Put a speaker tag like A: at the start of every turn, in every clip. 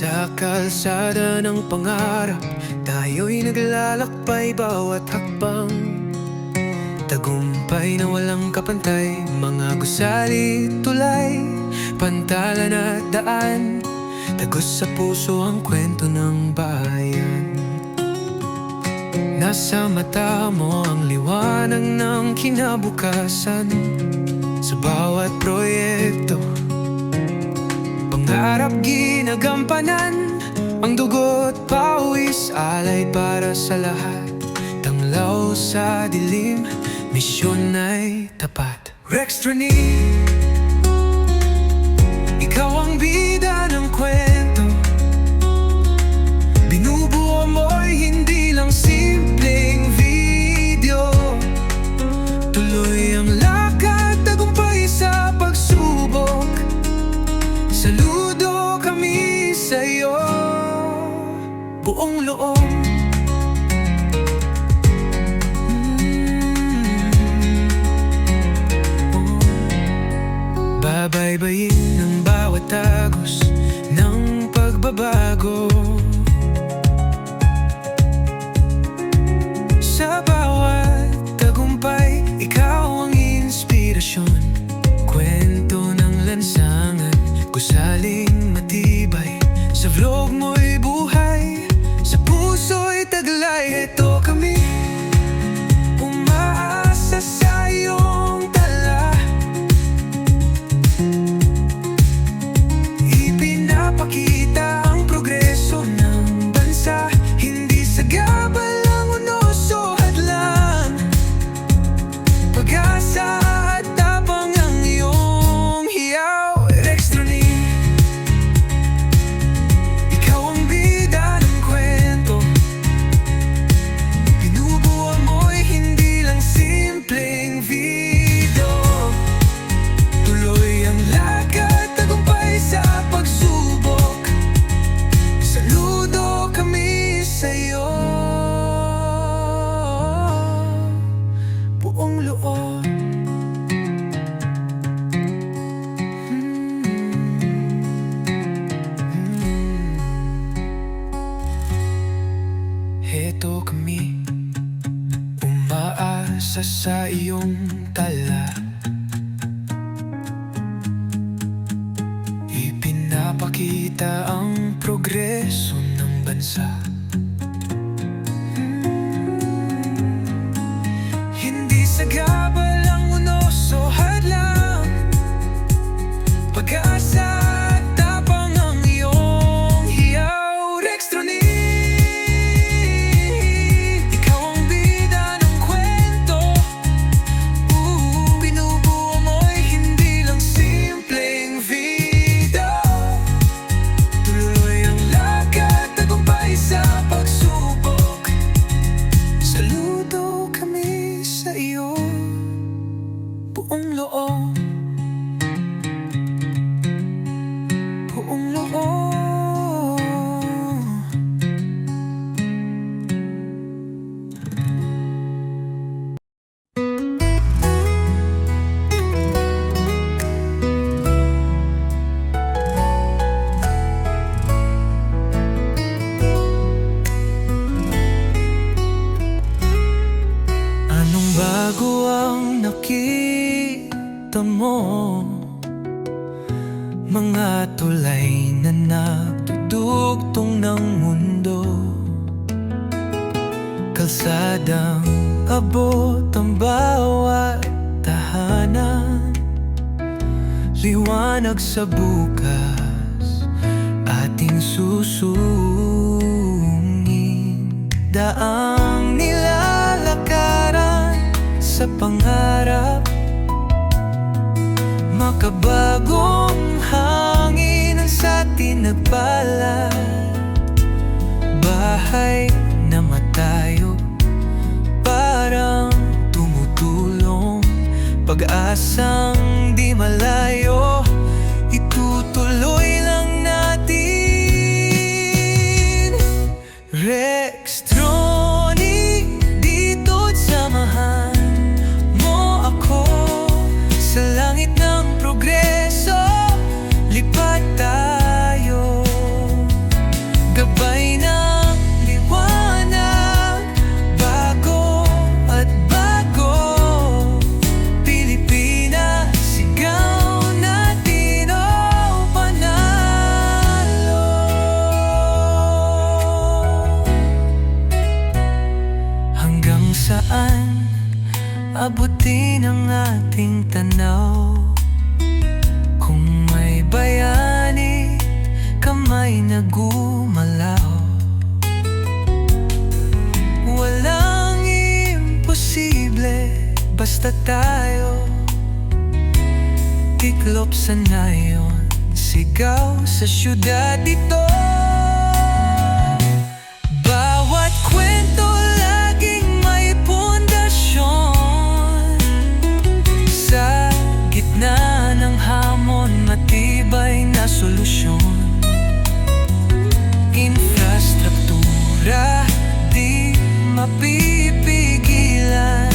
A: Sa kalsada ng pangarap, tayo'y naglalakbay bawat hakbang. Tagumpay na walang kapantay, mga gusali, tulay, pantalan at daan. Tagos sa puso ang kwento ng bayan. Nasa mata mo ang liwanag ng kinabukasan. Sa bawat proyekto, pangarap ginagampanan. Ang dugo't pawis, alay para sa lahat. Tanglaw sa dilim, misyon ay tapat. Rextrani, ikaw ang bida ng kwento. Binubuo mo'y hindi lang simpleng video. Tuloy ang lakad, tagumpay sa pagsubok. Saludo kami sa'yo, buong loob. Babaybayin ang bawat tagos ng pagbabago. Sa bawat tagumpay, ikaw ang inspirasyon. Kwento ng lansangan, gusaling matibay. Sa vlog mo'y buhay, sa puso'y taglay. Ito kami, umaasa sa iyong tala. Ipinapakita ang progreso ng bansa, hindi sa gabal ang unos o hadlang. Pag-asa at tapang ang iyong hiyaw. Rextrani, ikaw ang bida ng kwento. Binubuo mo'y hindi lang simpleng video. Tuloy ang lakad, tagumpay sa pagsubok. Saludo kami sa'yo, buong loob. Heto kami, umaasa sa iyong tala. Ipinapakita ang progreso ng bansa. Hindi sa gabal ang unos o hadlang. Pag-asa at tapang ang iyong hiyaw. Rextrani, ikaw ang bida ng kwento. Binubuo mo'y hindi lang simpleng video. Tuloy ang lakad, tagumpay sa pagsubok. Saludo kami sa iyo, buong loob. Buong loob. Anong bago ang nakita mo? Mga tulay na nagdudugtong ng mundo. Kalsadang abot ang bawat tahanan. Liwanag sa bukas, ating susungin. Daang nilalakaran sa pangarap. Makabagong hangin ang sa atin nagbalad. Bahay na matayo, parang tumutulong. Pag-asang di malayo, itutuloy lang natin. Rextrani, dito't samahan mo ako sa langit ng progreso. Lipat tayo abutin ang ating tanaw. Kung may bayani, kamay na gumalaw. Walang imposible, basta tayo tiklop sa nayon, sigaw sa syudad ito. Bawat kwento laging may pundasyon. Sa gitna ng hamon, matibay na solusyon. Infrastruktura di mapipigilan.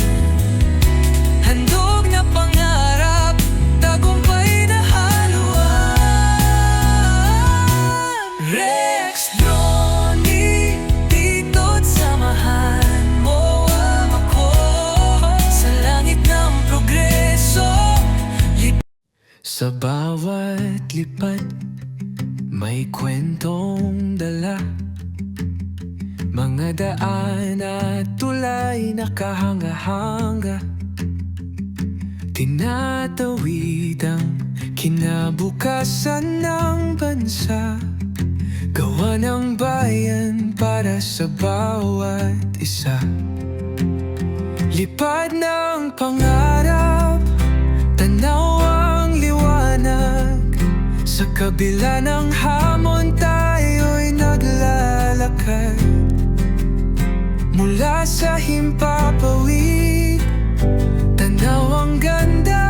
A: Handog na pangarap, tagumpay na haluan. Rex Droni, dito't samahan mo ako sa langit ng progreso. Sa bawat lipat, may kwentong dala. Mga daan at tulay nakahanga-hanga. Tinatawid ang kinabukasan ng bansa. Gawa ng bayan para sa bawat isa. Lipad ng pangarap, tanaw ang liwanag. Sa kabila ng hamon, tayo'y naglalakad. Mula sa himpapawid, tanaw ang ganda.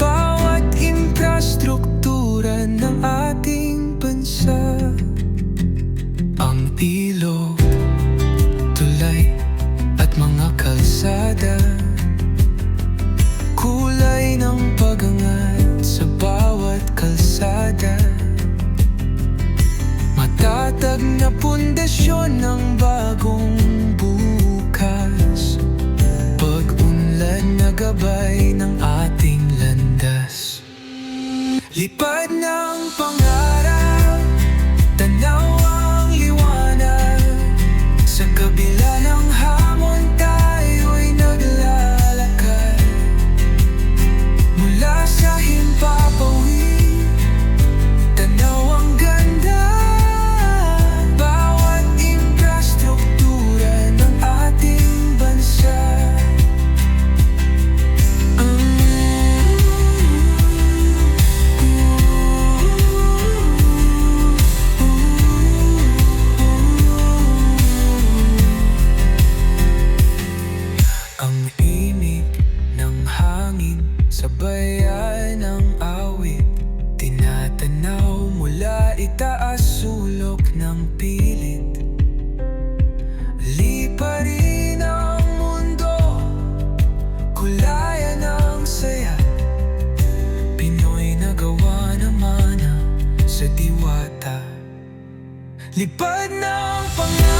A: Bawat infrastruktura ng ating bansa. Ang ilog, tulay at mga kalsada, kulay ng pag-angat sa bawat kalsada. Matatag na pundasyon ng bagong bukas, pag-unlad na gabay ng ating landas. Lipad ng pangarap, tanaw ang liwanag. Sa kabila ng hamon, tayo'y naglalakad. Mula sa himpapawid, tanaw ang ganda. Bawat infrastruktura ng ating bansa. Ang imig ng hangin, sabayan ng awit. Tinatanaw mula itaas, sulok ng pilit. Liparin ang mundo, kulayan ng saya. Pinoy na gawa naman sa diwata. Lipad ng pangarap,